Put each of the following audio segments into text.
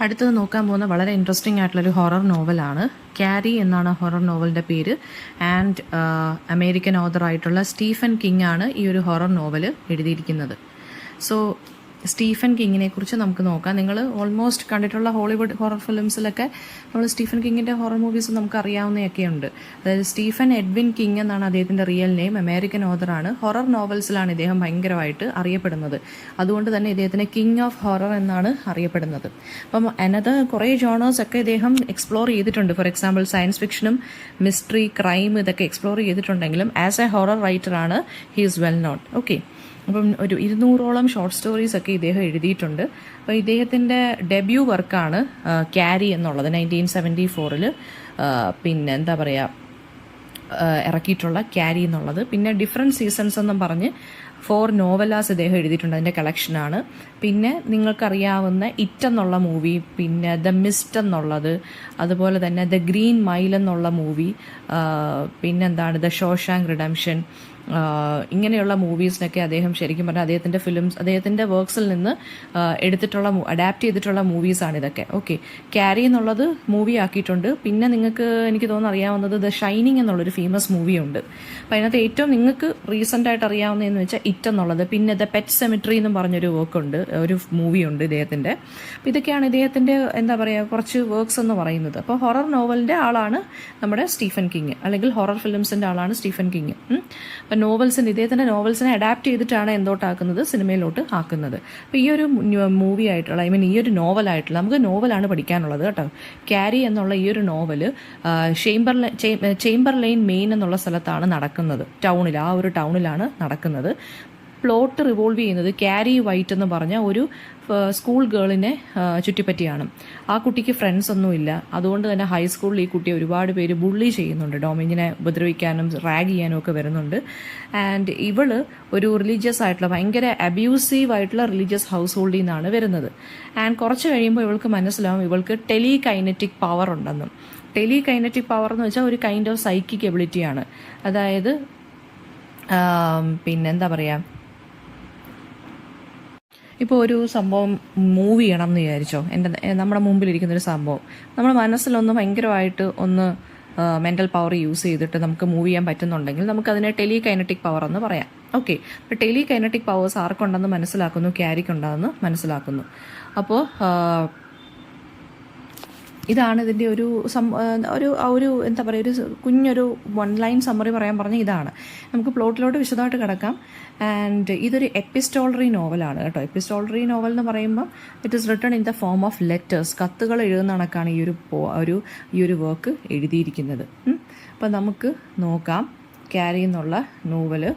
അടുത്തത് നോക്കാൻ പോകുന്ന വളരെ ഇൻട്രസ്റ്റിംഗ് ആയിട്ടുള്ളൊരു ഹൊറർ നോവലാണ്. ക്യാരി എന്നാണ് ഹൊറർ നോവലിൻ്റെ പേര്. ആൻഡ് അമേരിക്കൻ ഓഥറായിട്ടുള്ള സ്റ്റീഫൻ കിങ് ആണ് ഈ ഒരു ഹൊറർ നോവൽ എഴുതിയിരിക്കുന്നത്. സോ സ്റ്റീഫൻ കിങ്ങിനെ കുറിച്ച് നമുക്ക് നോക്കാം. നിങ്ങൾ ഓൾമോസ്റ്റ് കണ്ടിട്ടുള്ള ഹോളിവുഡ് ഹൊറർ ഫിലിംസിലൊക്കെ നമ്മൾ സ്റ്റീഫൻ കിങ്ങിൻ്റെ ഹൊറർ മൂവീസ് നമുക്ക് അറിയാവുന്നതൊക്കെ ഉണ്ട്. അതായത് സ്റ്റീഫൻ എഡ്വിൻ കിങ് എന്നാണ് അദ്ദേഹത്തിൻ്റെ റിയൽ നെയിം. അമേരിക്കൻ ഓഥറാണ്. ഹൊറർ നോവൽസിലാണ് ഇദ്ദേഹം ഭയങ്കരമായിട്ട് അറിയപ്പെടുന്നത്. അതുകൊണ്ട് തന്നെ ഇദ്ദേഹത്തിന് കിങ് ഓഫ് ഹൊറർ എന്നാണ് അറിയപ്പെടുന്നത്. അപ്പം അതിനകത്ത് കുറേ ജോണേഴ്സ് ഒക്കെ ഇദ്ദേഹം എക്സ്പ്ലോർ ചെയ്തിട്ടുണ്ട്. ഫോർ എക്സാമ്പിൾ സയൻസ് ഫിക്ഷനും മിസ്റ്ററി, ക്രൈം ഇതൊക്കെ എക്സ്പ്ലോർ ചെയ്തിട്ടുണ്ടെങ്കിലും ആസ് എ ഹൊറർ റൈറ്ററാണ് he is well known. Okay, അപ്പം ഒരു 200ഓളം ഷോർട്ട് സ്റ്റോറീസ് ഒക്കെ ഇദ്ദേഹം എഴുതിയിട്ടുണ്ട്. അപ്പോൾ ഇദ്ദേഹത്തിൻ്റെ ഡെബ്യൂ വർക്കാണ് ക്യാരി എന്നുള്ളത്. 1974 പിന്നെ എന്താ പറയുക ഇറക്കിയിട്ടുള്ള ക്യാരി എന്നുള്ളത്. പിന്നെ ഡിഫറെൻറ്റ് സീസൺസ് എന്നും പറഞ്ഞ് 4 നോവലാസ് ഇദ്ദേഹം എഴുതിയിട്ടുണ്ട്. അതിൻ്റെ കളക്ഷനാണ്. പിന്നെ നിങ്ങൾക്കറിയാവുന്ന ഇറ്റ് എന്നുള്ള മൂവി, പിന്നെ ദ മിസ്റ്റ് എന്നുള്ളത്, അതുപോലെ തന്നെ ദ ഗ്രീൻ മൈൽ എന്നുള്ള മൂവി, പിന്നെന്താണ് ദ ഷോഷാങ്ക് റിഡംഷൻ, ഇങ്ങനെയുള്ള മൂവീസിനൊക്കെ അദ്ദേഹം ശരിക്കും പറഞ്ഞാൽ അദ്ദേഹത്തിൻ്റെ വർക്ക്സിൽ നിന്ന് എടുത്തിട്ടുള്ള അഡാപ്റ്റ് ചെയ്തിട്ടുള്ള മൂവീസാണ് ഇതൊക്കെ. ഓക്കെ, ക്യാരി എന്നുള്ളത് മൂവി ആക്കിയിട്ടുണ്ട്. പിന്നെ നിങ്ങൾക്ക് എനിക്ക് തോന്നുന്നു അറിയാവുന്നത് ദ ഷൈനിങ് എന്നുള്ളൊരു ഫേമസ് മൂവിയുണ്ട്. അപ്പോൾ അതിനകത്ത് ഏറ്റവും നിങ്ങൾക്ക് റീസെൻ്റായിട്ട് അറിയാവുന്നതെന്ന് വെച്ചാൽ ഇറ്റ് എന്നുള്ളത്. പിന്നെ ദ പെറ്റ് സെമിട്രി എന്നും പറഞ്ഞൊരു വർക്കുണ്ട്, ഒരു മൂവിയുണ്ട് ഇദ്ദേഹത്തിൻ്റെ. അപ്പോൾ ഇതൊക്കെയാണ് ഇദ്ദേഹത്തിൻ്റെ എന്താ പറയുക കുറച്ച് വർക്ക്സ് എന്ന് പറയുന്നത്. അപ്പോൾ ഹൊറർ നോവലിൻ്റെ ആളാണ് നമ്മുടെ സ്റ്റീഫൻ കിങ്, അല്ലെങ്കിൽ ഹൊറർ ഫിലിംസിൻ്റെ ആളാണ് സ്റ്റീഫൻ കിങ്. അപ്പം ഇദ്ദേഹത്തിൻ്റെ നോവൽസിനെ അഡാപ്റ്റ് ചെയ്തിട്ടാണ് എന്തോട്ടാക്കുന്നത്, സിനിമയിലോട്ട് ആക്കുന്നത്. അപ്പോൾ ഈ ഒരു മൂവി ആയിട്ടുള്ള ഈ ഒരു നോവലായിട്ടുള്ള, നമുക്ക് നോവലാണ് പഠിക്കാനുള്ളത് കേട്ടോ. ക്യാരി എന്നുള്ള ഈ ഒരു നോവല് ചേംബർലൈൻ മെയിൻ എന്നുള്ള സ്ഥലത്താണ് നടക്കുന്നത്. ആ ഒരു ടൗണിലാണ് നടക്കുന്നത്. പ്ലോട്ട് റിവോൾവ് ചെയ്യുന്നത് ക്യാരി വൈറ്റ് എന്ന് പറഞ്ഞ ഒരു സ്കൂൾ ഗേളിനെ ചുറ്റിപ്പറ്റിയാണ്. ആ കുട്ടിക്ക് ഫ്രണ്ട്സ് ഒന്നുമില്ല. അതുകൊണ്ട് തന്നെ ഹൈസ്കൂളിൽ ഈ കുട്ടിയെ ഒരുപാട് പേര് ബുള്ളി ചെയ്യുന്നുണ്ട്. ഡൊമിനിനെ ഉപദ്രവിക്കാനും റാഗ് ചെയ്യാനും ഒക്കെ വരുന്നുണ്ട്. ആൻഡ് ഇവള് ഒരു റിലീജിയസ് ആയിട്ടുള്ള ഭയങ്കര അബ്യൂസീവ് ആയിട്ടുള്ള റിലീജിയസ് ഹൗസ് ഹോൾഡിൽ നിന്നാണ് വരുന്നത്. ആൻഡ് കുറച്ച് കഴിയുമ്പോൾ ഇവൾക്ക് മനസ്സിലാവും ഇവൾക്ക് ടെലികൈനറ്റിക് പവർ ഉണ്ടെന്നും. ടെലികൈനറ്റിക് പവർ എന്ന് വെച്ചാൽ ഒരു കൈൻഡ് ഓഫ് സൈക്കിക് എബിലിറ്റിയാണ്. അതായത് പിന്നെന്താ പറയുക, ഇപ്പോൾ ഒരു സംഭവം മൂവ് ചെയ്യണം എന്ന് വിചാരിച്ചോ, നമ്മുടെ മുമ്പിലിരിക്കുന്നൊരു സംഭവം നമ്മൾ മനസ്സിലൊന്ന് ഭയങ്കരമായിട്ട് ഒന്ന് മെൻ്റൽ പവർ യൂസ് ചെയ്തിട്ട് നമുക്ക് മൂവ് ചെയ്യാൻ പറ്റുന്നുണ്ടെങ്കിൽ നമുക്കതിനെ ടെലികൈനറ്റിക് പവർ എന്ന് പറയാം. ഓക്കെ, അപ്പോൾ ടെലികൈനറ്റിക് പവേഴ്സ് ആർക്കുണ്ടെന്ന് മനസ്സിലാക്കുന്നു, ക്യാരിക്കുണ്ടെന്ന് മനസ്സിലാക്കുന്നു. അപ്പോൾ ഇതാണ് ഇതിൻ്റെ ഒരു എന്താ പറയുക, ഒരു കുഞ്ഞൊരു 1 ലൈൻ സമ്മറി പറയാൻ പറഞ്ഞാൽ ഇതാണ്. നമുക്ക് പ്ലോട്ടിലോട്ട് വിശദമായിട്ട് കിടക്കാം. ആൻഡ് ഇതൊരു എപ്പിസ്റ്റോളറി നോവലാണ് കേട്ടോ. എപ്പിസ്റ്റോളറി നോവൽ എന്ന് പറയുമ്പോൾ it is written in the form of letters. കത്തുകൾ എഴുതുന്ന കണക്കാണ് ഈ ഒരു വർക്ക് എഴുതിയിരിക്കുന്നത്. അപ്പം നമുക്ക് നോക്കാം ക്യാരി എന്നുള്ള നോവല്.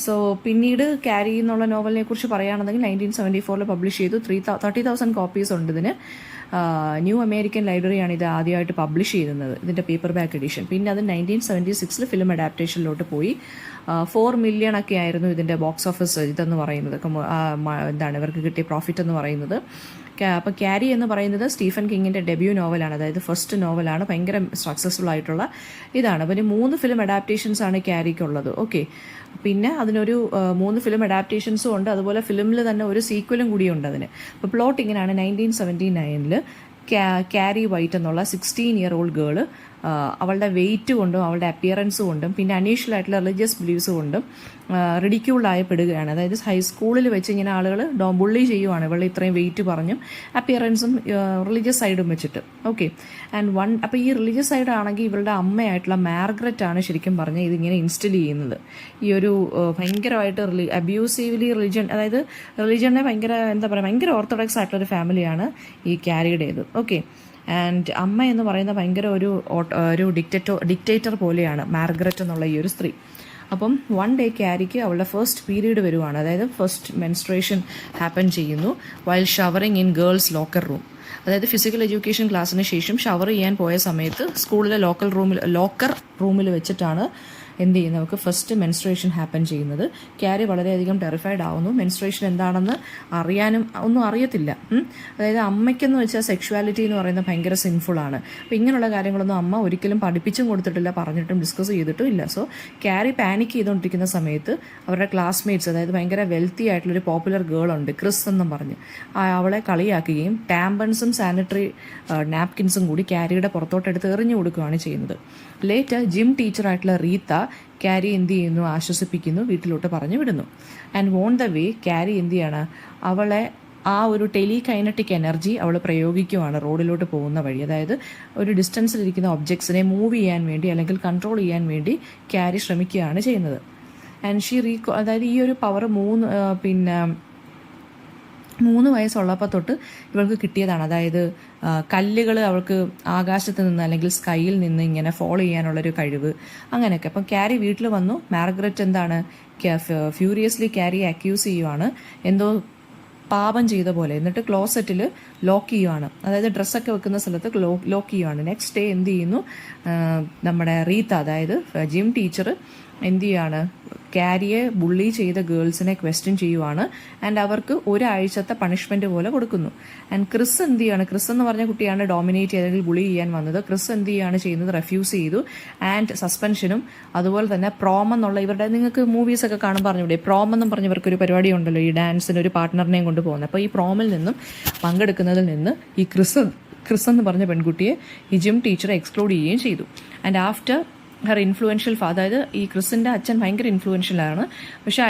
സോ പിന്നീട് ക്യാരി എന്നുള്ള നോവലിനെ കുറിച്ച് പറയുകയാണെന്നുണ്ടെങ്കിൽ 1974 പബ്ലിഷ് ചെയ്തു. 30,000 കോപ്പീസ് ഉണ്ട് ഇതിന്. ന്യൂ അമേരിക്കൻ ലൈബ്രറിയാണ് ഇത് ആദ്യമായിട്ട് പബ്ലിഷ് ചെയ്യുന്നത്, ഇതിൻ്റെ പേപ്പർ ബാക്ക് എഡിഷൻ. പിന്നെ അത് 1976 ഫിലിം അഡാപ്റ്റേഷനിലോട്ട് പോയി. 4 മില്യൺ ഒക്കെ ആയിരുന്നു ഇതിൻ്റെ ബോക്സ് ഓഫീസ് ഇതെന്ന് പറയുന്നത്, എന്താണ് ഇവർക്ക് കിട്ടിയ പ്രോഫിറ്റ് എന്ന് പറയുന്നത്. അപ്പോൾ ക്യാരി എന്ന് പറയുന്നത് സ്റ്റീഫൻ കിങ്ങിൻ്റെ ഡെബ്യൂ നോവലാണ്, അതായത് ഫസ്റ്റ് നോവലാണ്. ഭയങ്കര സക്സസ്ഫുൾ ആയിട്ടുള്ള ഇതാണ്. പിന്നെ 3 ഫിലിം അഡാപ്റ്റേഷൻസ് ആണ് ക്യാരിക്കുള്ളത്. ഓക്കെ, പിന്നെ അതിനൊരു 3 ഫിലിം അഡാപ്റ്റേഷൻസും ഉണ്ട്. അതുപോലെ ഫിലിമിൽ തന്നെ ഒരു സീക്വലും കൂടിയുണ്ട് അതിന്. അപ്പോൾ പ്ലോട്ട് ഇങ്ങനെയാണ്. 1979 ക്യാരി വൈറ്റ് എന്നുള്ള 16-year-old ഗേള് അവളുടെ വെയിറ്റ് കൊണ്ടും അവളുടെ അപ്പിയറൻസ് കൊണ്ടും പിന്നെ അൺയൂഷ്വൽ ആയിട്ടുള്ള റിലീജിയസ് ബിലീവ്സ് കൊണ്ടും റിഡിക്യൂൾഡായപ്പെടുകയാണ്. അതായത് ഹൈസ്കൂളിൽ വെച്ച് ഇങ്ങനെ ആളുകൾ ബുള്ളി ചെയ്യുവാണ് ഇവളുടെ ഇത്രയും വെയിറ്റ് പറഞ്ഞും അപ്പിയറൻസും റിലീജിയസ് സൈഡും വെച്ചിട്ട്. ഓക്കെ, ആൻഡ് അപ്പോൾ ഈ റിലീജിയസ് സൈഡ് ആണെങ്കിൽ ഇവളുടെ അമ്മയായിട്ടുള്ള മാർഗ്രറ്റ് ആണ് ശരിക്കും പറഞ്ഞാൽ ഇതിങ്ങനെ ഇൻസ്റ്റിൽ ചെയ്യുന്നത്. ഈ ഒരു ഭയങ്കരമായിട്ട് അബ്യൂസീവ്ലി അതായത് റിലീജിയനെ ഭയങ്കര ഓർത്തഡോക്സ് ആയിട്ടുള്ളൊരു ഫാമിലിയാണ് ഈ ക്യാരിയുടേത്. ഓക്കെ, ആൻഡ് അമ്മ എന്ന് പറയുന്ന ഭയങ്കര ഒരു ഡിക്റ്റേറ്റർ പോലെയാണ് മാർഗ്രറ്റ് എന്നുള്ള ഈ ഒരു സ്ത്രീ. അപ്പം 1 ഡേ ക്യാരിക്ക് അവളുടെ ഫസ്റ്റ് പീരീഡ് വരുവാണ്, അതായത് ഫസ്റ്റ് മെൻസ്ട്രേഷൻ ഹാപ്പൻ ചെയ്യുന്നു while showering in girls locker room. അതായത് ഫിസിക്കൽ എഡ്യൂക്കേഷൻ ക്ലാസ്സിന് ശേഷം ഷവർ ചെയ്യാൻ പോയ സമയത്ത് സ്കൂളിലെ ലോക്കർ റൂമിൽ വെച്ചിട്ടാണ് എന്ത് ചെയ്യുന്നത്, നമുക്ക് ഫസ്റ്റ് മെൻസ്ട്രേഷൻ ഹാപ്പൻ ചെയ്യുന്നത്. ക്യാരി വളരെയധികം ടെറിഫൈഡ് ആവുന്നു. മെൻസ്ട്രേഷൻ എന്താണെന്ന് അറിയാനും ഒന്നും അറിയത്തില്ല. അതായത് അമ്മയ്ക്കെന്ന് വെച്ചാൽ സെക്ഷുവാലിറ്റി എന്ന് പറയുന്നത് ഭയങ്കര സിൻഫുള്ളാണ്. അപ്പോൾ ഇങ്ങനെയുള്ള കാര്യങ്ങളൊന്നും അമ്മ ഒരിക്കലും പഠിപ്പിച്ചും കൊടുത്തിട്ടില്ല, പറഞ്ഞിട്ടും ഡിസ്കസ് ചെയ്തിട്ടും ഇല്ല. സോ ക്യാരി പാനിക് ചെയ്തുകൊണ്ടിരിക്കുന്ന സമയത്ത് അവരുടെ ക്ലാസ്മേറ്റ്സ്, അതായത് ഭയങ്കര വെൽത്തി ആയിട്ടുള്ളൊരു പോപ്പുലർ ഗേൾ ഉണ്ട്, ക്രിസ് എന്നും പറഞ്ഞ്, അവളെ കളിയാക്കുകയും ടാമ്പൺസും സാനിറ്ററി നാപ്കിൻസും കൂടി ക്യാരിയുടെ പുറത്തോട്ടെടുത്ത് എറിഞ്ഞു കൊടുക്കുകയാണ് ചെയ്യുന്നത്. ലേറ്റർ ജിം ടീച്ചറായിട്ടുള്ള റീത്ത ക്യാരി എന്ത് ചെയ്യുന്നു, ആശ്വസിപ്പിക്കുന്നു, വീട്ടിലോട്ട് പറഞ്ഞു വിടുന്നു. And on the way carry എന്ത് ചെയ്യാണ്, അവളെ ആ ഒരു ടെലികൈനറ്റിക് എനർജി അവൾ പ്രയോഗിക്കുവാണ് റോഡിലോട്ട് പോകുന്ന വഴി. അതായത് ഒരു ഡിസ്റ്റൻസിലിരിക്കുന്ന ഒബ്ജക്ട്സിനെ മൂവ് ചെയ്യാൻ വേണ്ടി അല്ലെങ്കിൽ കൺട്രോൾ ചെയ്യാൻ വേണ്ടി ക്യാരി ശ്രമിക്കുകയാണ് ചെയ്യുന്നത്. ആൻഡ് ഷീ അതായത് ഈ ഒരു പവർ 3 വയസ്സുള്ളപ്പോൾ തൊട്ട് ഇവൾക്ക് കിട്ടിയതാണ്. അതായത് കല്ലുകൾ അവൾക്ക് ആകാശത്ത് നിന്ന് അല്ലെങ്കിൽ സ്കൈയിൽ നിന്ന് ഇങ്ങനെ ഫോളോ ചെയ്യാനുള്ളൊരു കഴിവ്, അങ്ങനെയൊക്കെ. അപ്പം ക്യാരി വീട്ടിൽ വന്നു. മാർഗരറ്റ് എന്താണ്, ഫ്യൂരിയസ്ലി ക്യാരിയെ അക്യൂസ് ചെയ്യുവാണ് എന്തോ പാപം ചെയ്ത പോലെ. എന്നിട്ട് ക്ലോസറ്റിൽ ലോക്ക് ചെയ്യുവാണ്, അതായത് ഡ്രസ്സൊക്കെ വെക്കുന്ന സ്ഥലത്ത് ലോക്ക് ചെയ്യുവാണ്. നെക്സ്റ്റ് ഡേ എന്ത് ചെയ്യുന്നു, നമ്മുടെ റീത്ത, അതായത് ജിം ടീച്ചർ എന്ത് ചെയ്യാണ്, ക്യാരിയെ ബുള്ളി ചെയ്ത ഗേൾസിനെ ക്വസ്റ്റ്യൻ ചെയ്യുവാണ്. ആൻഡ് അവർക്ക് ഒരാഴ്ചത്തെ പണിഷ്മെന്റ് പോലെ കൊടുക്കുന്നു. ആൻഡ് ക്രിസ് എന്ത് ചെയ്യാണ്, ക്രിസ് എന്ന് പറഞ്ഞ കുട്ടിയാണ് ഡോമിനേറ്റ് ചെയ്തെങ്കിൽ ബുള്ളി ചെയ്യാൻ വന്നത്. ക്രിസ് എന്ത് ചെയ്യാണ് ചെയ്യുന്നത്, റെഫ്യൂസ് ചെയ്തു. ആൻഡ് സസ്പെൻഷനും അതുപോലെ തന്നെ പ്രോം എന്നുള്ള ഇവരുടെ, നിങ്ങൾക്ക് മൂവീസൊക്കെ കാണുമ്പോൾ പറഞ്ഞൂടെ, പ്രോം എന്നും പറഞ്ഞവർക്കൊരു പരിപാടി ഉണ്ടല്ലോ, ഈ ഡാൻസിന് ഒരു പാർട്ട്ണറിനെയും കൊണ്ടുപോകുന്നത്. അപ്പോൾ ഈ പ്രോമിൽ നിന്നും പങ്കെടുക്കുന്നതിൽ നിന്ന് ഈ ക്രിസ് എന്ന് പറഞ്ഞ പെൺകുട്ടിയെ ഈ ജിം ടീച്ചറെ എക്സ്ക്ലൂഡ് ചെയ്യുകയും ചെയ്തു. ആൻഡ് ആഫ്റ്റർ ഹർ ഇൻഫ്ലുവൻഷ്യൽ അതായത് ഈ ക്രിസിൻ്റെ അച്ഛൻ ഭയങ്കര ഇൻഫ്ലുവൻഷ്യലാണ്. പക്ഷേ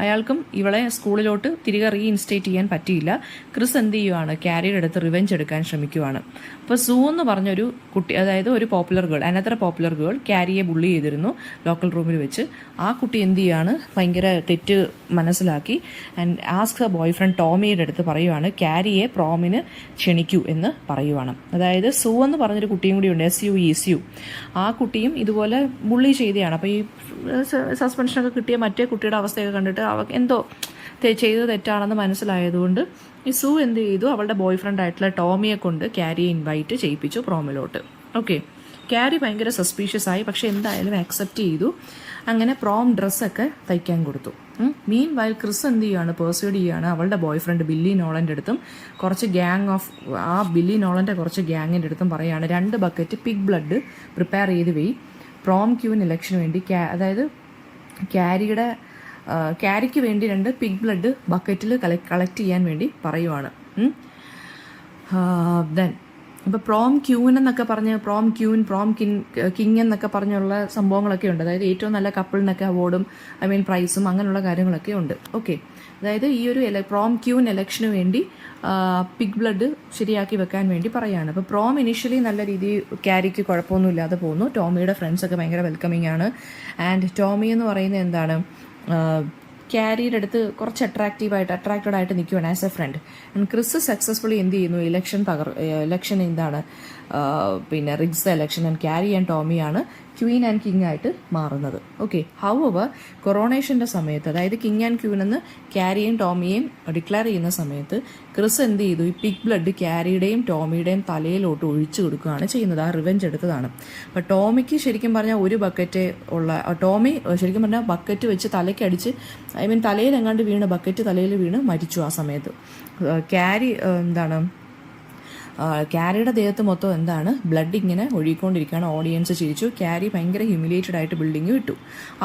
അയാൾക്കും ഇവളെ സ്കൂളിലോട്ട് തിരികെ റീഇൻസ്റ്റേറ്റ് ചെയ്യാൻ പറ്റിയില്ല. ക്രിസ് എന്ത് ചെയ്യുവാണ്, ക്യാരിയുടെ അടുത്ത് റിവെഞ്ച് എടുക്കാൻ ശ്രമിക്കുവാണ്. അപ്പോൾ സൂ എന്ന് പറഞ്ഞൊരു കുട്ടി, അതായത് ഒരു popular girl, another popular girl ക്യാരിയെ ബുള്ളി ചെയ്തിരുന്നു ലോക്കൽ റൂമിൽ വെച്ച്. ആ കുട്ടി എന്ത് ചെയ്യാണ്, ഭയങ്കര തെറ്റ് മനസ്സിലാക്കി and ask her boyfriend ടോമിയുടെ അടുത്ത് പറയുവാണ് ക്യാരിയെ പ്രോമിന് ക്ഷണിക്കൂ എന്ന് പറയുവാണ്. അതായത് സൂ എന്ന് പറഞ്ഞൊരു കുട്ടിയും കൂടി ഉണ്ട്, SU. ആ കുട്ടിയും ഇതുപോലെ ബുള്ളി ചെയ്തതാണ്. അപ്പോൾ ഈ സസ്പെൻഷനൊക്കെ കിട്ടിയ മറ്റേ കുട്ടിയുടെ അവസ്ഥയൊക്കെ കണ്ടിട്ട് അവൾക്ക് എന്തോ ചെയ്തത് തെറ്റാണെന്ന് മനസ്സിലായതുകൊണ്ട് ഈ സൂ എന്ത് ചെയ്തു, അവളുടെ ബോയ് ഫ്രണ്ട് ആയിട്ടുള്ള ടോമിയെ കൊണ്ട് ക്യാരിയെ ഇൻവൈറ്റ് ചെയ്യിപ്പിച്ചു പ്രോമിലോട്ട്. ഓക്കെ, ക്യാരി ഭയങ്കര സസ്പീഷ്യസ് ആയി, പക്ഷെ എന്തായാലും ആക്സെപ്റ്റ് ചെയ്തു. അങ്ങനെ പ്രോം ഡ്രസ്സൊക്കെ തയ്ക്കാൻ കൊടുത്തു. മീൻ വൈൽ ക്രിസ് എന്ത് ചെയ്യുകയാണ്, പേഴ്സ്യൂഡ് ചെയ്യുകയാണ് അവളുടെ ബോയ് ഫ്രണ്ട് ബില്ലി നോളൻ്റെ അടുത്തും കുറച്ച് ആ ബില്ലി നോളൻ്റെ കുറച്ച് ഗ്യാങ്ങിൻ്റെ അടുത്തും പറയുകയാണ് 2 ബക്കറ്റ് പിഗ് ബ്ലഡ് പ്രിപ്പയർ ചെയ്ത് പോയി പ്രോം ക്യൂൻ ഇലക്ഷന് വേണ്ടി, അതായത് ക്യാരിക്ക് വേണ്ടി 2 പിഗ് ബ്ലഡ് ബക്കറ്റിൽ കളക്ട് ചെയ്യാൻ വേണ്ടി പറയുവാണ്. ദെൻ ഇപ്പോൾ പ്രോം ക്യൂൻ എന്നൊക്കെ പറഞ്ഞ് പ്രോം കിങ് എന്നൊക്കെ പറഞ്ഞുള്ള സംഭവങ്ങളൊക്കെ ഉണ്ട്. അതായത് ഏറ്റവും നല്ല കപ്പിളിനൊക്കെ അവാർഡും പ്രൈസും അങ്ങനെയുള്ള കാര്യങ്ങളൊക്കെ ഉണ്ട്. ഓക്കെ, അതായത് ഈ ഒരു പ്രോം ക്യൂൻ ഇലക്ഷന് വേണ്ടി പിഗ് ബ്ലഡ് ശരിയാക്കി വെക്കാൻ വേണ്ടി പറയുകയാണ്. അപ്പോൾ പ്രോം ഇനിഷ്യലി നല്ല രീതിയിൽ ക്യാരിക്ക് കുഴപ്പമൊന്നുമില്ലാതെ പോകുന്നു. ടോമിയുടെ ഫ്രണ്ട്സൊക്കെ ഭയങ്കര വെൽക്കമിങ് ആണ്. ആൻഡ് ടോമി എന്ന് പറയുന്നത് എന്താണ്, ക്യാരിയുടെ അടുത്ത് കുറച്ച് അട്രാക്റ്റഡ് ആയിട്ട് നിൽക്കുകയാണ് as a friend. And Chris successfully എന്ത് ചെയ്യുന്നു, ഇലക്ഷൻ എന്താണ് rigs the election. And Carrie and ടോമിയാണ് ക്വീൻ ആൻഡ് കിങ് ആയിട്ട് മാറുന്നത്. ഓക്കെ, ഹൗവർ കൊറോണേഷൻ്റെ സമയത്ത്, അതായത് കിങ് ആൻഡ് ക്വീൻ എന്ന് ക്യാരിയും ടോമിയെയും ഡിക്ലെയർ ചെയ്യുന്ന സമയത്ത് ക്രിസ് എന്ത് ചെയ്തു, ഈ പിഗ് ബ്ലഡ് ക്യാരിയുടെയും ടോമിയുടെയും തലയിലോട്ട് ഒഴിച്ചു കൊടുക്കുകയാണ് ചെയ്യുന്നത്. ആ റിവെഞ്ച് എടുത്തതാണ്. അപ്പോൾ ടോമിക്ക് ശരിക്കും പറഞ്ഞാൽ ഒരു ബക്കറ്റ് ടോമി ശരിക്കും പറഞ്ഞാൽ ബക്കറ്റ് വെച്ച് തലയ്ക്കടിച്ച് തലയിൽ എങ്ങാണ്ട് വീണ്, ബക്കറ്റ് തലയിൽ വീണ് മരിച്ചു. ആ സമയത്ത് ക്യാരി ക്യാരിയുടെ ദേഹത്ത് മൊത്തം എന്താണ് ബ്ലഡ് ഇങ്ങനെ ഒഴുകിക്കൊണ്ടിരിക്കുകയാണ്. ഓഡിയൻസ് ചിരിച്ചു. ക്യാരി ഭയങ്കര ഹ്യൂമിലേറ്റഡ് ആയിട്ട് ബിൽഡിംഗ് വിട്ടു.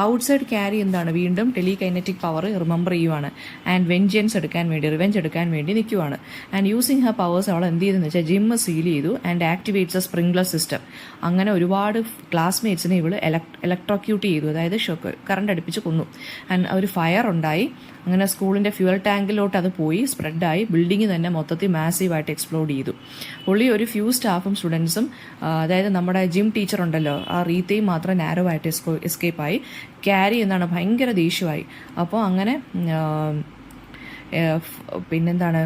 ഔട്ട്സൈഡ് ക്യാരി എന്താണ്, വീണ്ടും ടെലികൈനറ്റിക് പവർ റിമെമ്പർ ചെയ്യുവാണ്. ആൻഡ് റിവെഞ്ച് എടുക്കാൻ വേണ്ടി നിൽക്കുവാണ്. ആൻഡ് യൂസിങ് ഹർ പവേഴ്സ് അവൾ എന്ത് ചെയ്തെന്ന് വെച്ചാൽ ജിം സീൽ ചെയ്തു and activates a sprinkler system. അങ്ങനെ ഒരുപാട് ക്ലാസ്മേറ്റ്സിനെ ഇവള് ഇലക്ട്രോക്യൂട്ട് ചെയ്തു, അതായത് കറണ്ട് അടുപ്പിച്ച് കൊന്നു. ആൻഡ് ഒരു ഫയർ ഉണ്ടായി. അങ്ങനെ സ്കൂളിൻ്റെ ഫ്യൂവൽ ടാങ്കിലോട്ട് അത് പോയി സ്പ്രെഡായി. ബിൽഡിംഗ് തന്നെ മൊത്തത്തിൽ മാസീവായിട്ട് എക്സ്പ്ലോഡ് ചെയ്തു. ഉള്ളി ഒരു ഫ്യൂ സ്റ്റാഫും സ്റ്റുഡൻസും, അതായത് നമ്മുടെ ജിം ടീച്ചർ ഉണ്ടല്ലോ, ആ റീത്തയും മാത്രം നാരോ ആയിട്ട് എസ്കേപ്പായി. ക്യാരി എന്താണ് ഭയങ്കര ദേഷ്യമായി. അപ്പോൾ അങ്ങനെ പിന്നെന്താണ്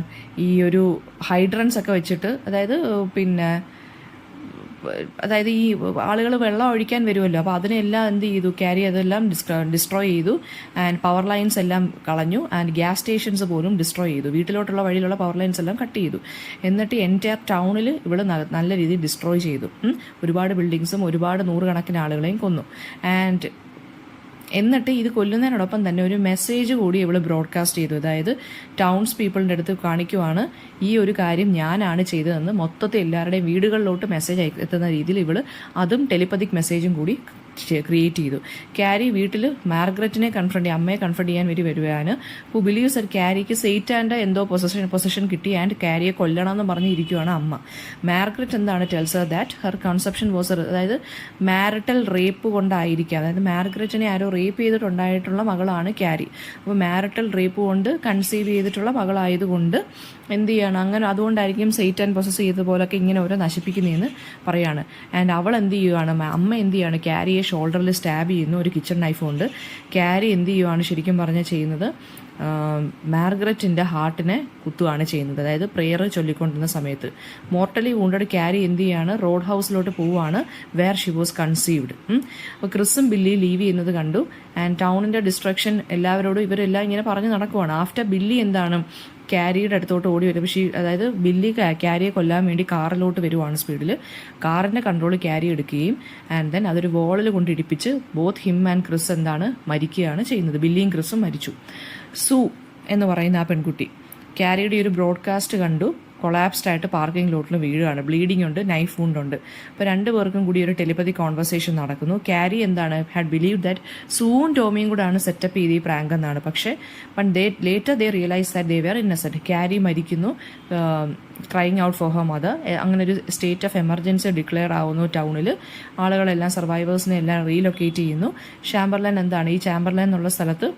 ഈ ഒരു ഹൈഡ്രൻസ് ഒക്കെ വെച്ചിട്ട്, അതായത് ഈ ആളുകൾ വെള്ളം ഒഴിക്കാൻ വരുമല്ലോ, അപ്പോൾ അതിനെല്ലാം എന്ത് ചെയ്തു, ക്യാരി അതെല്ലാം ഡിസ്ട്രോയ് ചെയ്തു. ആൻഡ് പവർ ലൈൻസ് എല്ലാം കളഞ്ഞു. ആൻഡ് ഗ്യാസ് സ്റ്റേഷൻസ് പോലും ഡിസ്ട്രോയ് ചെയ്തു. വീട്ടിലോട്ടുള്ള വഴിയിലുള്ള പവർ ലൈൻസ് എല്ലാം കട്ട് ചെയ്തു. എന്നിട്ട് എൻറ്റയർ ടൗണിൽ ഇവള് നല്ല രീതിയിൽ ഡിസ്ട്രോയ് ചെയ്തു. ഒരുപാട് ബിൽഡിങ്സും ഒരുപാട് 100 കണക്കിന് ആളുകളെയും കൊന്നു. ആൻഡ് എന്നിട്ട് ഇത് കൊല്ലുന്നതിനോടൊപ്പം തന്നെ ഒരു മെസ്സേജ് കൂടി ഇവൾ ബ്രോഡ്കാസ്റ്റ് ചെയ്തു. അതായത് ടൗൺസ് പീപ്പിളിൻ്റെ അടുത്ത് കാണിക്കുവാണ് ഈ ഒരു കാര്യം ഞാനാണ് ചെയ്തതെന്ന്. മൊത്തത്തിൽ എല്ലാവരുടെയും വീടുകളിലോട്ട് മെസ്സേജ് എത്തുന്ന രീതിയിൽ ഇവൾ അതും ടെലിപ്പതിക് മെസ്സേജും കൂടി ക്രിയേറ്റ് ചെയ്തു. ക്യാരി വീട്ടിൽ മാർഗ്രറ്റിനെ അമ്മയെ കൺഫ്രണ്ട് ചെയ്യാൻ വേണ്ടി വരുവാണ്. ഹു ബിലീവ്സ് ദാറ്റ് ക്യാരിക്ക് സെയ്റ്റാൻ്റെ എന്തോ പൊസിഷൻ കിട്ടി ആൻഡ് ക്യാരിയെ കൊല്ലണം എന്ന് പറഞ്ഞിരിക്കുവാണ് അമ്മ. മാർഗ്രറ്റ് എന്താണ് tells Har that her conception was, അതായത് മാരിറ്റൽ റേപ്പ് കൊണ്ടായിരിക്കുക, അതായത് മാർഗ്രറ്റിനെ ആരോ റേപ്പ് ചെയ്തിട്ടുണ്ടായിട്ടുള്ള മകളാണ് ക്യാരി. അപ്പോൾ മാരിറ്റൽ റേപ്പ് കൊണ്ട് കൺസീവ് ചെയ്തിട്ടുള്ള മകളായതുകൊണ്ട് എന്ത് ചെയ്യാണ്, അങ്ങനെ അതുകൊണ്ടായിരിക്കും സെയ്റ്റാൻ പൊസസ് ചെയ്ത പോലൊക്കെ ഇങ്ങനെ ഓരോ നശിപ്പിക്കുന്നതെന്ന് പറയാണ്. ആൻഡ് അവൾ എന്ത് ചെയ്യുവാണ്, അമ്മ എന്ത് ചെയ്യാണ്, ക്യാരിയെ ഷോൾഡറിൽ സ്റ്റാബ് ചെയ്യുന്നു, ഒരു കിച്ചൺ നൈഫ് കൊണ്ട്. ക്യാരി എന്ത് ചെയ്യുവാണ് ശരിക്കും പറഞ്ഞാൽ ചെയ്യുന്നത്, മാർഗ്രറ്റിൻ്റെ ഹാർട്ടിനെ കുത്തുകയാണ് ചെയ്യുന്നത്. അതായത് പ്രെയർ ചൊല്ലിക്കൊണ്ടിരുന്ന സമയത്ത് മോർട്ടലി വൂണ്ടഡ് ക്യാരി എന്ത് ചെയ്യാണ്, റോഡ് ഹൗസിലോട്ട് പോവുകയാണ്, വേർ ഷി വാസ് കൺസീവ്ഡ്. അപ്പോൾ ക്രിസും ബില്ലി ലീവ് ചെയ്യുന്നത് കണ്ടു. ആൻഡ് ടൗണിൻ്റെ ഡിസ്ട്രക്ഷൻ എല്ലാവരോടും ഇവരെല്ലാം ഇങ്ങനെ പറഞ്ഞു നടക്കുവാണ്. ആഫ്റ്റർ ബില്ലി എന്താണ് ക്യാരിയുടെ അടുത്തോട്ട് ഓടി വരും. പക്ഷേ അതായത് ബില്ലി ക്യാരിയെ കൊല്ലാൻ വേണ്ടി കാറിലോട്ട് വരുവാണ് സ്പീഡിൽ. കാറിൻ്റെ കൺട്രോൾ ക്യാരി എടുക്കുകയും ആൻഡ് ദെൻ അതൊരു വോളിൽ കൊണ്ട് ഇടിപ്പിച്ച് ബോത്ത് ഹിം ആൻഡ് ക്രിസ് എന്താണ് മരിക്കുകയാണ് ചെയ്യുന്നത്. ബില്ലിയും ക്രിസും മരിച്ചു. സൂ എന്ന് പറയുന്ന ആ പെൺകുട്ടി ക്യാരിയുടെ ഒരു ബ്രോഡ്കാസ്റ്റ് കണ്ടു, കൊളാപ്സ്ഡ് ആയിട്ട് പാർക്കിംഗ് ലോട്ടിൽ വീഴുകയാണ്. ബ്ലീഡിംഗ് ഉണ്ട്, നൈഫ് വൂണ്ട് ഉണ്ട്. അപ്പോൾ രണ്ടുപേർക്കും കൂടി ഒരു ടെലിപ്പതി കോൺവെർസേഷൻ നടക്കുന്നു. ക്യാരി എന്താണ് ഹാഡ് ബിലീവ് ദാറ്റ് സൂൺ ടോമിയും കൂടാണ് സെറ്റപ്പ് ചെയ്ത് ഈ പ്രാങ്ക് എന്നാണ്. പക്ഷേ later they realise that they were innocent. Carrie മരിക്കുന്നു, crying out for her mother. അങ്ങനെ ഒരു സ്റ്റേറ്റ് ഓഫ് എമർജൻസി ഡിക്ലെയർ ആവുന്നു ടൗണിൽ. ആളുകളെല്ലാം സർവൈവേഴ്സിനെ എല്ലാം റീലൊക്കേറ്റ് ചെയ്യുന്നു. ചാമ്പർലൈൻ എന്താണ്, ഈ ചാമ്പർലൈൻ എന്നുള്ള സ്ഥലത്ത്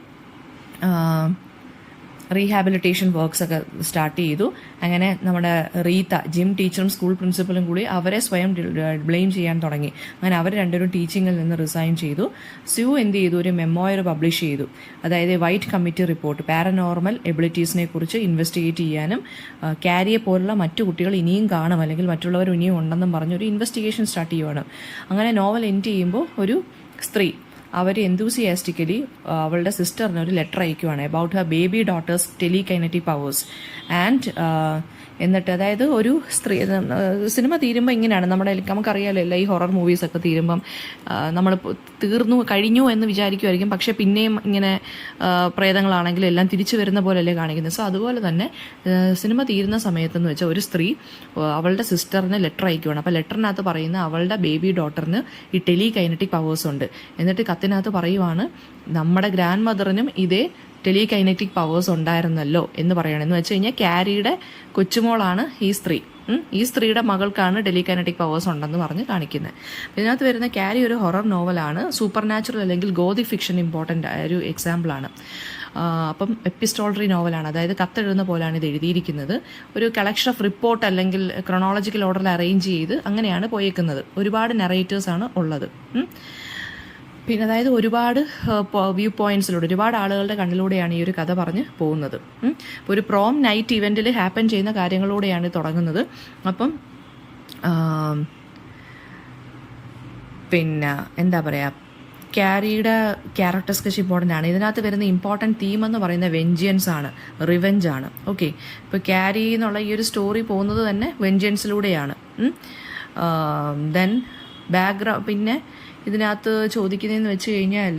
റീഹാബിലിറ്റേഷൻ വർക്ക്സ് ഒക്കെ സ്റ്റാർട്ട് ചെയ്തു. അങ്ങനെ നമ്മുടെ റീത്ത, ജിം ടീച്ചറും സ്കൂൾ പ്രിൻസിപ്പലും കൂടി അവരെ സ്വയം ബ്ലെയിം ചെയ്യാൻ തുടങ്ങി. അങ്ങനെ അവർ രണ്ടുപേരും ടീച്ചിങ്ങിൽ നിന്ന് റിസൈൻ ചെയ്തു. സ്യൂ എന്ത് ചെയ്തു, ഒരു മെമ്മോയർ പബ്ലിഷ് ചെയ്തു. അതായത് വൈറ്റ് കമ്മിറ്റി റിപ്പോർട്ട് പാരനോർമൽ എബിലിറ്റീസിനെ കുറിച്ച് ഇൻവെസ്റ്റിഗേറ്റ് ചെയ്യാനും ക്യാരിയെ പോലുള്ള മറ്റു കുട്ടികൾ ഇനിയും കാണും അല്ലെങ്കിൽ മറ്റുള്ളവർ ഇനിയും ഉണ്ടെന്നും പറഞ്ഞൊരു ഇൻവെസ്റ്റിഗേഷൻ സ്റ്റാർട്ട് ചെയ്യുവാണ്. അങ്ങനെ നോവൽ എൻഡ് ചെയ്യുമ്പോൾ ഒരു സ്ത്രീ അവർ എന്തൂസിയാസ്റ്റിക്കലി അവളുടെ സിസ്റ്ററിന് ഒരു ലെറ്റർ അയക്കുവാണ് about her baby daughter's telekinetic powers. And എന്നിട്ട് അതായത് ഒരു സ്ത്രീ, സിനിമ തീരുമ്പോൾ ഇങ്ങനെയാണ് നമുക്കറിയാമല്ലോ, ഈ ഹൊറർ മൂവീസൊക്കെ തീരുമ്പം നമ്മൾ കഴിഞ്ഞു എന്ന് വിചാരിക്കുമായിരിക്കും. പക്ഷേ പിന്നെയും ഇങ്ങനെ പ്രേതങ്ങളാണെങ്കിലും എല്ലാം തിരിച്ചു വരുന്ന പോലെയല്ലേ കാണിക്കുന്നത്. സോ അതുപോലെ തന്നെ സിനിമ തീരുന്ന സമയത്തെന്ന് വെച്ചാൽ ഒരു സ്ത്രീ അവളുടെ സിസ്റ്ററിന് ലെറ്റർ അയക്കുവാണ്. അപ്പോൾ ലെറ്ററിനകത്ത് പറയുന്ന അവളുടെ ബേബി ഡോട്ടറിന് ഈ ടെലികൈനറ്റിക് പവേഴ്സ് ഉണ്ട്. എന്നിട്ട് കത്തിനകത്ത് പറയുവാണ് നമ്മുടെ ഗ്രാൻഡ് മദറിനും ഇതേ ടെലികൈനറ്റിക് പവേഴ്സ് ഉണ്ടായിരുന്നല്ലോ എന്ന് പറയണം. എന്ന് വെച്ച് കഴിഞ്ഞാൽ ക്യാരിയുടെ കൊച്ചുമോളാണ് ഈ സ്ത്രീ. ഈ സ്ത്രീയുടെ മകൾക്കാണ് ടെലികൈനറ്റിക് പവേഴ്സ് ഉണ്ടെന്ന് പറഞ്ഞ് കാണിക്കുന്നത്. ഇതിനകത്ത് വരുന്ന ക്യാരി ഒരു ഹൊറർ നോവലാണ്. സൂപ്പർ നാച്ചുറൽ അല്ലെങ്കിൽ ഗോതിക് ഫിക്ഷൻ ഇമ്പോർട്ടൻ്റ് ഒരു എക്സാമ്പിളാണ്. അപ്പം എപ്പിസ്റ്റോളറി നോവലാണ്, അതായത് കത്തെഴുതുന്ന പോലെയാണ് ഇത് എഴുതിയിരിക്കുന്നത്. ഒരു കളക്ഷൻ ഓഫ് റിപ്പോർട്ട് അല്ലെങ്കിൽ ക്രൊണോളജിക്കൽ ഓർഡറിൽ അറേഞ്ച് ചെയ്ത് അങ്ങനെയാണ് പോയേക്കുന്നത്. ഒരുപാട് നറേറ്റേഴ്സാണ് ഉള്ളത്. പിന്നെ അതായത് ഒരുപാട് വ്യൂ പോയിന്റ്സിലൂടെ ഒരുപാട് ആളുകളുടെ കണ്ണിലൂടെയാണ് ഈ ഒരു കഥ പറഞ്ഞ് പോകുന്നത്. ഒരു പ്രോം നൈറ്റ് ഇവൻറ്റിൽ ഹാപ്പൻ ചെയ്യുന്ന കാര്യങ്ങളൂടെയാണ് തുടങ്ങുന്നത്. അപ്പം പിന്നെ എന്താ പറയുക, ക്യാരിയുടെ ക്യാരക്ടർ സ്കെച്ച് ഇമ്പോർട്ടൻ്റ് ആണ്. ഇതിനകത്ത് വരുന്ന ഇമ്പോർട്ടൻറ്റ് തീം എന്ന് പറയുന്നത് വെഞ്ചിയൻസ് ആണ്, റിവെഞ്ച് ആണ്. ഓക്കെ, ഇപ്പോൾ ക്യാരി എന്നുള്ള ഈ ഒരു സ്റ്റോറി പോകുന്നത് തന്നെ വെഞ്ചിയൻസിലൂടെയാണ്. ദെൻ ബാക്ക്ഗ്രൗണ്ട് പിന്നെ ഇതിനകത്ത് ചോദിക്കുന്നതെന്ന് വെച്ച് കഴിഞ്ഞാൽ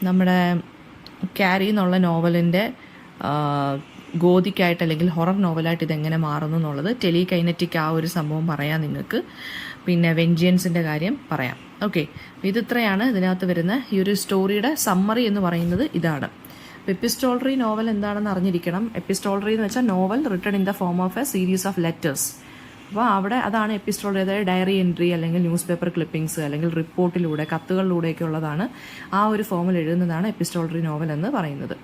നമ്മുടെ ക്യാരി എന്നുള്ള നോവലിൻ്റെ ഗോതിക്കായിട്ട് അല്ലെങ്കിൽ ഹൊറർ നോവലായിട്ട് ഇതെങ്ങനെ മാറുന്നു എന്നുള്ളത്, ടെലികൈനറ്റിക് ആ ഒരു സംഭവം പറയാം നിങ്ങൾക്ക്, പിന്നെ വെഞ്ചിയൻസിൻ്റെ കാര്യം പറയാം. ഓക്കെ, ഇതിത്രയാണ് ഇതിനകത്ത് വരുന്ന ഈ ഒരു സ്റ്റോറിയുടെ സമ്മറി എന്ന് പറയുന്നത് ഇതാണ്. എപ്പിസ്റ്റോളറി നോവൽ എന്താണെന്ന് അറിഞ്ഞിരിക്കണം. എപ്പിസ്റ്റോളറി എന്ന് വെച്ചാൽ novel written in the form of A series of letters. അപ്പോൾ അവിടെ അതാണ് എപ്പിസ്റ്റോളറി, അതായത് ഡയറി എൻട്രി അല്ലെങ്കിൽ ന്യൂസ് പേപ്പർ ക്ലിപ്പിംഗ്സ് അല്ലെങ്കിൽ റിപ്പോർട്ടിലൂടെ കത്തുകളിലൂടെയൊക്കെ ഉള്ളതാണ്. ആ ഒരു ഫോമിൽ എഴുതുന്നതാണ് എപ്പിസ്റ്റോളറി നോവൽ എന്ന് പറയുന്നത്.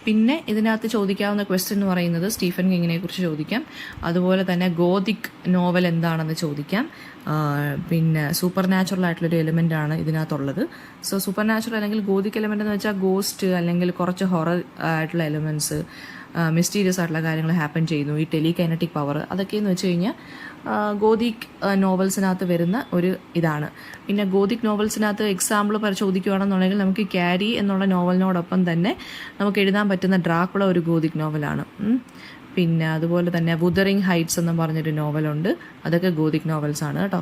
പിന്നെ ഇതിനകത്ത് ചോദിക്കാവുന്ന ക്വസ്റ്റ്യൻ എന്ന് പറയുന്നത് സ്റ്റീഫൻ കിങ്ങിനെ കുറിച്ച് ചോദിക്കാം. അതുപോലെ തന്നെ ഗോതിക് നോവൽ എന്താണെന്ന് ചോദിക്കാം. പിന്നെ സൂപ്പർ നാച്ചുറൽ ആയിട്ടുള്ളൊരു എലിമെൻ്റ് ആണ് ഇതിനകത്തുള്ളത്. സോ സൂപ്പർ നാച്ചുറൽ അല്ലെങ്കിൽ ഗോതിക് എലിമെൻ്റ് എന്ന് വെച്ചാൽ ഗോസ്റ്റ് അല്ലെങ്കിൽ കുറച്ച് ഹൊറർ ആയിട്ടുള്ള എലിമെൻറ്റ്സ്, മിസ്റ്റീരിയസ് ആയിട്ടുള്ള കാര്യങ്ങൾ ഹാപ്പൻ ചെയ്യുന്നു. ഈ ടെലികൈനറ്റിക് പവർ അതൊക്കെയെന്ന് വെച്ച് കഴിഞ്ഞാൽ ഗോതിക് നോവൽസിനകത്ത് വരുന്ന ഒരു ഇതാണ്. പിന്നെ ഗോതിക് നോവൽസിനകത്ത് എക്സാമ്പിൾ ചോദിക്കുകയാണെന്നുണ്ടെങ്കിൽ നമുക്ക് ക്യാരി എന്നുള്ള നോവലിനോടൊപ്പം തന്നെ നമുക്ക് എഴുതാൻ പറ്റുന്ന ഡ്രാക്കുള ഒരു ഗോതിക് നോവലാണ്. പിന്നെ അതുപോലെ തന്നെ വുദറിങ് ഹൈറ്റ്സ് എന്ന് പറഞ്ഞൊരു നോവലുണ്ട്. അതൊക്കെ ഗോതിക് നോവൽസാണ് കേട്ടോ.